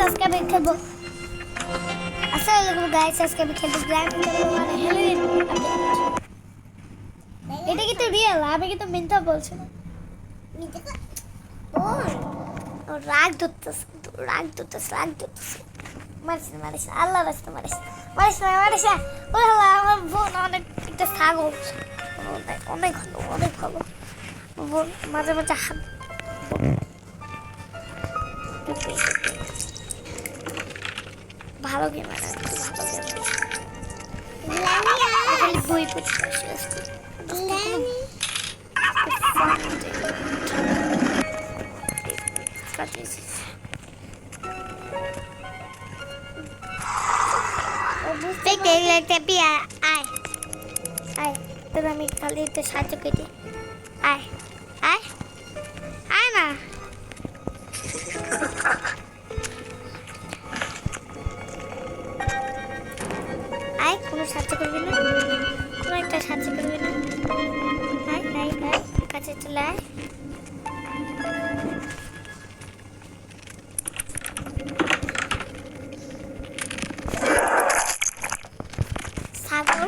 আজকে আমি খেলবো আসসালামু আলাইকুম গাইস আজকে আমি খেলবো গ্র্যান্ড মানে হ্যালোউইন এটা কিন্তু রিয়েল আমি কিন্তু মিথ্যা বলছি না ও রাগ ধরতেছে মারিস না আল্লাহ রাস্তা মারিস না ও আল্লাহ আমার বোন অনেক একটা ছাগল অনেক ভালো বোন মাঝে হাত ভালো গেম বই পড়তে আমি খালি একটু সাহায্য করি আয় না আয় কোনো সাহায্য করবি না কোনো একটা সাহায্য করবি না আয় কাছে চলে আয় সাগর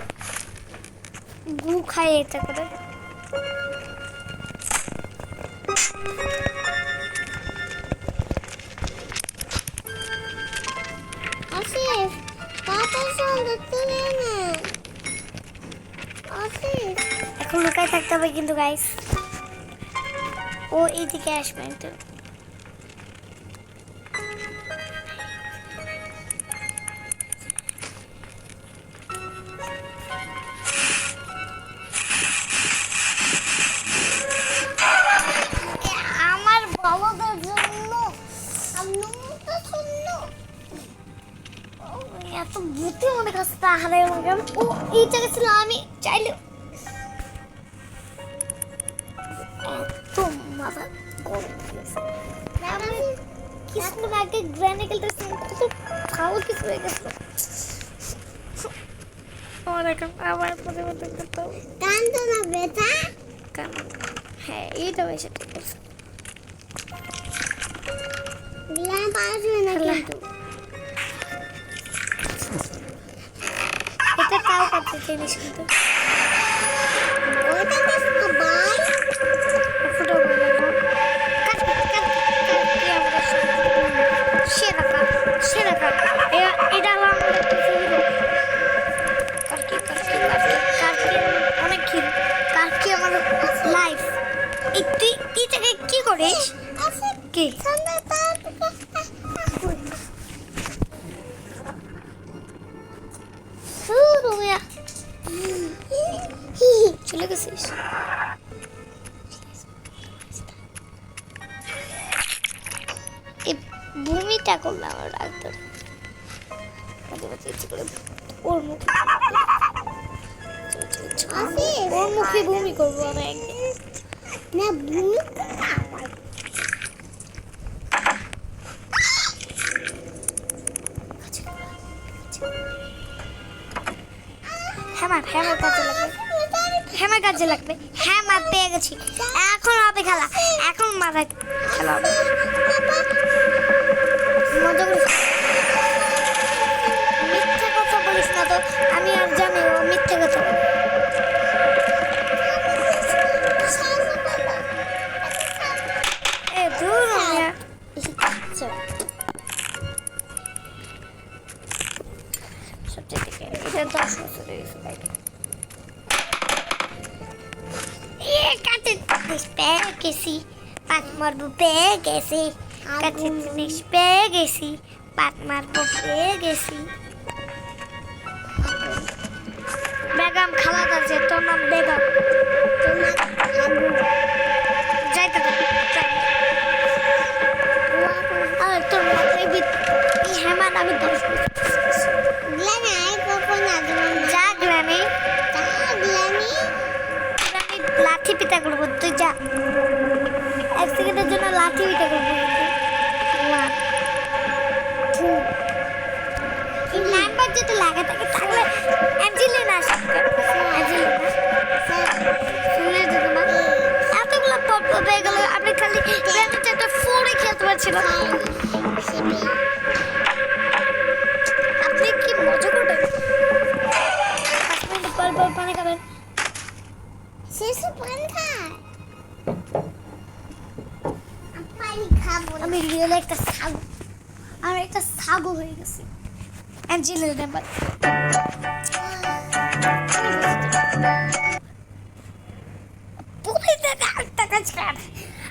গু খায় এটা করে এখন লুকায় থাকতে হবে কিন্তু গাইস ও এইদিকে আসবে একটু আমার বলদের জন্য এত বুদ্ধি মনে কাছে তাহলে ও এই জায়গায় ছিল আমি চাইলে এত মাথা কিছুক্ষণ আগে গ্র্যান্ড খেলতেছিলাম কত ভালো কিছু হয়ে গেছিল আবার পরে করতে হবে কান্দো না বেটা হ্যাঁ এইটা বেশি ঠিক আছে দিলাম পারবে না কিন্তু এটা তাও করতে জিনিস কিন্তু ওটা বেশ না বাই ফুটো বলে সেরা কাট এটা হলো আমাদের অনেক কি কালকে আমার লাইফ এই জায়গায় কি করিস কি চলে গেছিস এই ভূমিটা করলাম আমার রাগ ধরে ওর মুখে ভূমি করবো আমি একদিন না ভূমি হ্যামার কাজে লাগবে হ্যামার পেয়ে গেছি এখন হবে খেলা এখন মাথা খেলা হবে মিথ্যা কথা বলিস না তো আমি আর জানি ও মিথ্যা কথা বলে এটা 10 বছর হয়ে গেছে পাত মারবো পেয়ে গেছি কাছে জিনিস পেয়ে গেছি পাত মারবো পেয়ে গেছি বেগম খালাদা যে তোর নাম বেগম যাইতে তোর মাথায় হেমান আমি লাঠি পিতা করবো তুই যা এক সেকেন্ডের জন্য লাঠি পিতা করবো নাম্বার যদি লাগে থাকে তাহলে অ্যাঞ্জেলিনা আসবে শুনলে যদি না এতগুলো পপ হয়ে গেল আপনি খালি একটা ফোরে খেলতে পারছিলাম আমি একটা ছাগল হয়ে গেছি অ্যাঞ্জেলের নাম্বার পুলিশ একটা কাজ কর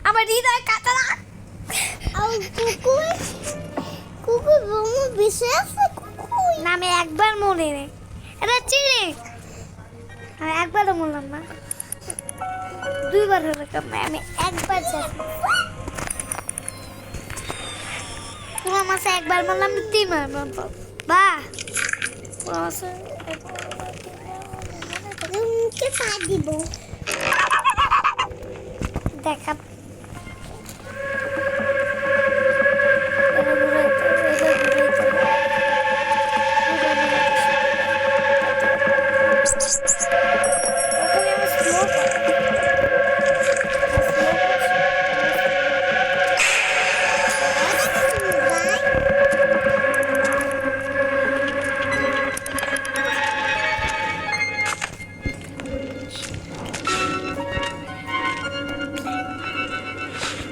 আমার হৃদয় কাতরা আর কুকুর কুকুর বমু বিশেষ কুকুর নামে একবার মনে নেই এটা চিনি আমি একবারও বললাম না দুইবার হলো আমি একবার পুরো মাসে একবার বললাম তিনবার বলবো বাহ পুরো মাসে মুখে পা দিব দেখা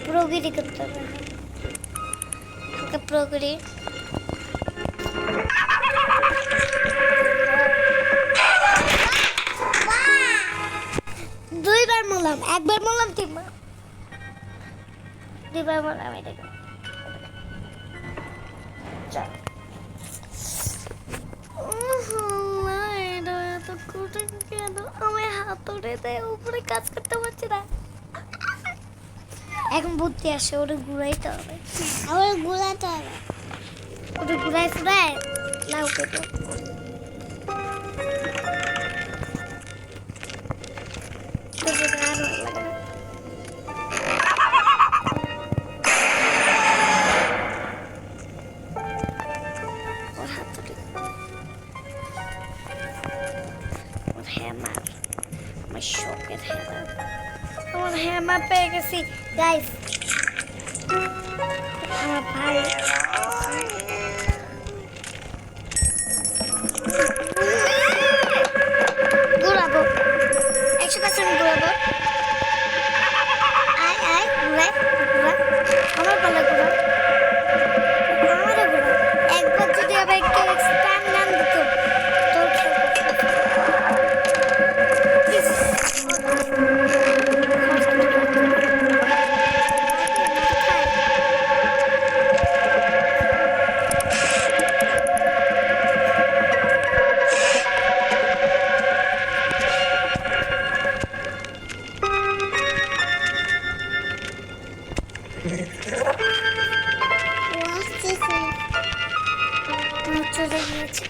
প্রগতি করতে হবে প্রগতি দুইবার বললাম একবার বললাম তিনবার দুইবার বললাম এটাকে আমি হাতড়ে দেয় উপরে কাজ করতে পারছি না এখন বুদ্ধি আসে ওটা ঘুরাইতে হবে আবার ঘুরাতে হবে ওটা ঘুরাই ফুরায় লাউ কেটে হ্যামার আমার শখের হ্যামার আমার হ্যামার পেয়ে গেছি গাইস আমার ভাই ঘুরাবো 100% ঘুরাবো আয় আয় ঘুরাই ঘুরা আমার পালা ঘুরা আমারও ঘুরা একবার যদি আবার কেউ স্ট্যান্ড নাম দিত তোর চলে গিয়েছে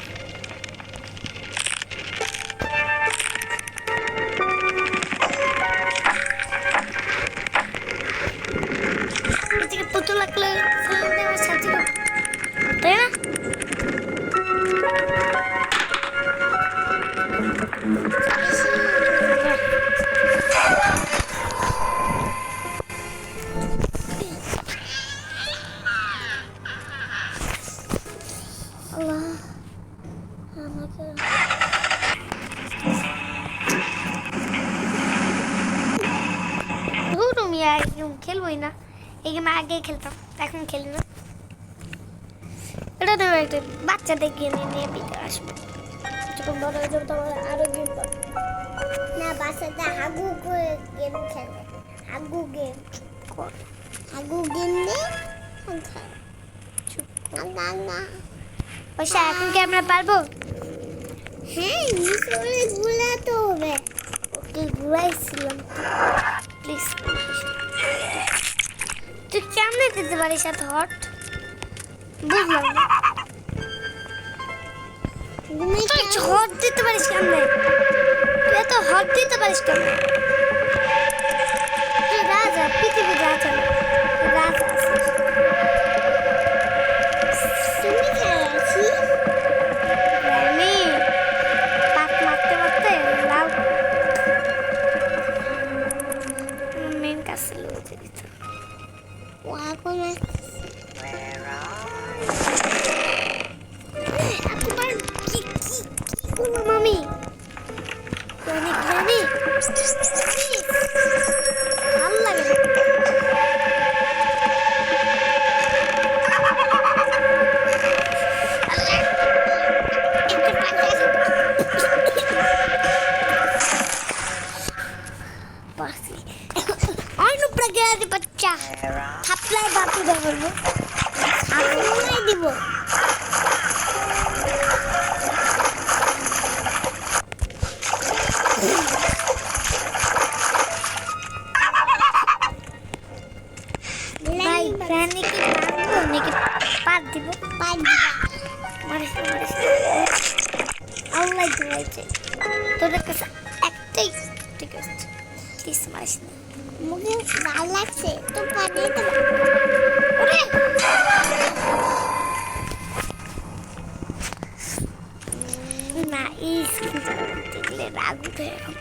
এদিকে পুতুল লাগলে ফেলে দেওয়ার সাথে তাই না আল্লাহ আমাকে তুমি খেলবোই না এই গেম আগে খেলতাম এখন খেলি না এটা তো একটা বাচ্চাদের গেম নিয়ে ভিতরে আসবো যখন বড় হয়ে যাবো তখন আরো গেম পাবো না বাচ্চাটা হাগু করে গেম খেলে হাগু গেম হাগু গেম নিয়ে না না ওইসা এখন কি আমরা পারবো হ্যাঁ নিচে ঘুরাতে হবে ওকে ঘুরাইছিলাম প্লিজ তুই কেমনে দিতে পারিস এত হট বুঝলাম না তুই হট দিতে পারিস কেমনে তুই এত হট দিতে পারিস কেমনে তুই রাজা পৃথিবীর রাজা রাজা তুমি খেলাছি আমি পাক মারতে মারতে লাউ মেন কাছে লুচে দিত ও এখন তোমার কি করলাম আমি জানি দিব। ভাই প্রাণী কি মারবো নাকি পাত দিব? পাত দিবা। মারিস না, মারিস না। আল্লাহ দিয়েছে তোদের কাছে একটাই ঠিক আছে, প্লিজ মারিস না। মুখে ভালো লাগছে তো পাঠিয়ে দেবো। ওরে না, এই দেখলে রাগ উঠে এখন।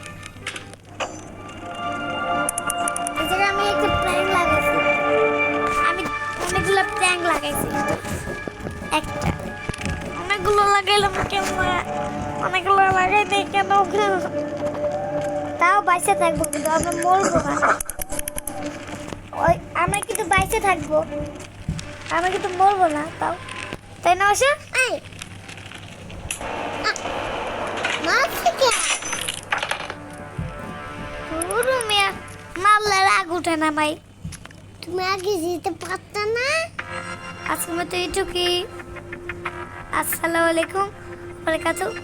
এছাড়া আমি একটা প্র্যাঙ্ক লাগাইছি, আমি অনেকগুলো প্র্যাঙ্ক লাগাইছি, একটা অনেকগুলো লাগাইলাম কেমন, অনেকগুলো লাগাই দেই কেন, তাও বাইসে থাকবো কিন্তু আমরা মরবো না। ওই আমরা কিন্তু বাইসে থাকবো, আমরা কিন্তু মরবো না তাও, তাই না অবশ্য? মারলে রাগ উঠে না ভাই, তুমি আগে যেতে পারতা না। আজকের মতো এইটুকুই। আসসালামু আলাইকুম,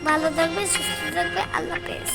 ভালো থাকবে, সুস্থ থাকবে, আল্লাহ হাফেজ।